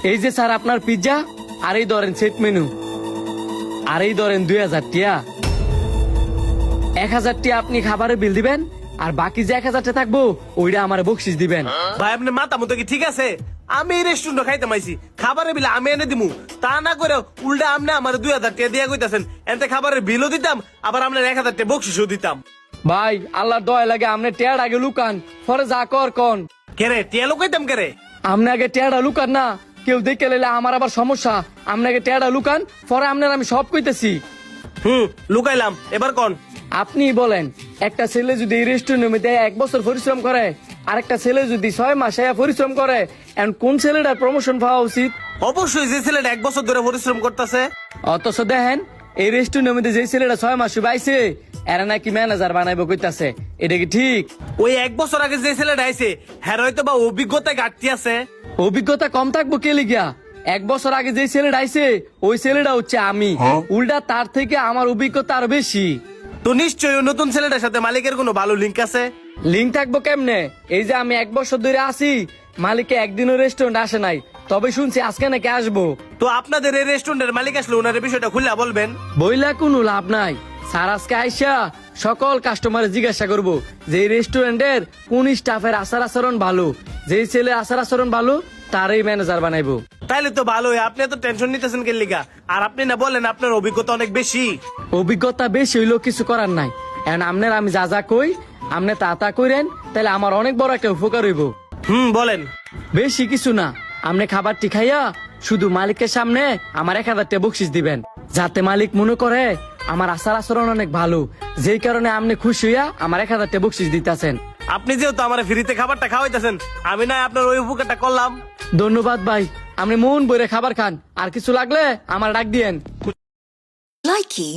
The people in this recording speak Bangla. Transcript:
এই যে স্যার আপনার পিৎজা, আর এই ধরেন সেট মেনু, আর এই ধরেন 2000 টিয়া। 1000 টিয়া আপনি খাবারের বিল দিবেন, আর বাকি যে 1000 টা থাকবো ওইটা আমার বকশিস দিবেন। ভাই আপনি মাথা মতো কি ঠিক আছে? আমি এই রেস্টুরেন্ট খাইতে মাইছি, খাবারের বিল আমি এনে দিমু, তা না করে উল্টা আপনি আমার 2000 টাকা দিয়া কইতাছেন। এতে খাবারের বিলও দিতাম, আবার আপনার 1000 টাকা বকশিসও দিতাম। ভাই আল্লাহর দয়া লাগে আপনি টিয়ার আগে লুকান, পরে যা কর কন। কেরে টিয়া লুকাইতাম কেরে? আপনি আগে টিয়াটা লুকান না, কেউ দেখে লেলে আমার আবার সমস্যা। আপনি আগে টিয়াটা লুকান, পরে আপনার আমি সব কইতেছি। লুকাইলাম, এবার কোন? আপনি বলেন, একটা ছেলে যদি এই রেস্টুরেন্টের মধ্যে 1 বছর পরিশ্রম করে, আরেকটা ছেলে যদি 6 মাস পরিশ্রম করে, এখন কোন ছেলেটার প্রমোশন পাওয়া উচিত? অবশ্যই যে ছেলেটা 1 বছর ধরে পরিশ্রম করতেছে। অথচ দেখেন এই রেস্টুরেন্টের মধ্যে যে ছেলেটা 6 মাস পাইছে, এরা নাকি ম্যানেজার বানাইবো কইতাছে। এটা কি ঠিক? ওই 1 বছর আগে যে ছেলেটা আইছে হ্যাঁ হয়তো বা অভিজ্ঞতা ঘাটতি আছে। অভিজ্ঞতা কম থাকবো কে লিগিয়া? 1 বছর আগে যে ছেলেটা আইছে ওই ছেলেটা হচ্ছে আমি, উল্টা তার থেকে আমার অভিজ্ঞতা আর বেশি। তো নিশ্চয়ই নতুন ছেলেটার সাথে মালিকের কোনো ভালো লিঙ্ক আছে। লিঙ্ক থাকবো কেমনে? এই যে আমি 1 বছর ধরে আছি, মালিকে একদিনও রেস্টুরেন্ট আসে নাই, তবে শুনছি আজকে নাকি আসবো। তো আপনাদের এই রেস্টুরেন্টের মালিক আসলে ওনার বিষয়টা খুলে বলবেন। বইলা কোনো লাভ নাই স্যার, আজকে আইসা সকল কাস্টমার জিজ্ঞাসা করবো যে এই রেস্টুরেন্টের কোন স্টাফের আচার আচরণ ভালো, যেই ছেলে আচার আচরণ ভালো তারই ম্যানেজার বানাইবো। তাইলে তো ভালোই, আপনি এত টেনশন নিতেছেন কে লিগা? আর আপনি না বলেন আপনার অভিজ্ঞতা অনেক বেশি। অভিজ্ঞতা বেশি হইলো কিছু করার নাই, এখন আপনার আমি যা যা কই আপনি তা কইরেন, তাহলে আমার অনেক বড় একটা উপকার হইব। বলেন। বেশি কিছু না, আপনি খাবারটি খাইয়া শুধু মালিকের সামনে আমার 1000 টাকা বকশিস দিবেন, যাতে মালিক মনে করে আমার আচার আচরণ অনেক ভালো, যেই কারণে আপনি খুশি হইয়া আমার 1000 টাকা বকশিস দিতেছেন। আপনি যেহেতু আমার ফ্রিতে খাবারটা খাওয়াইতেছেন, আমি না আপনার ওই উপকারটা করলাম। ধন্যবাদ ভাই, আপনি মন ভরে খাবার খান, আর কিছু লাগলে আমার ডাক দিয়েন। Likey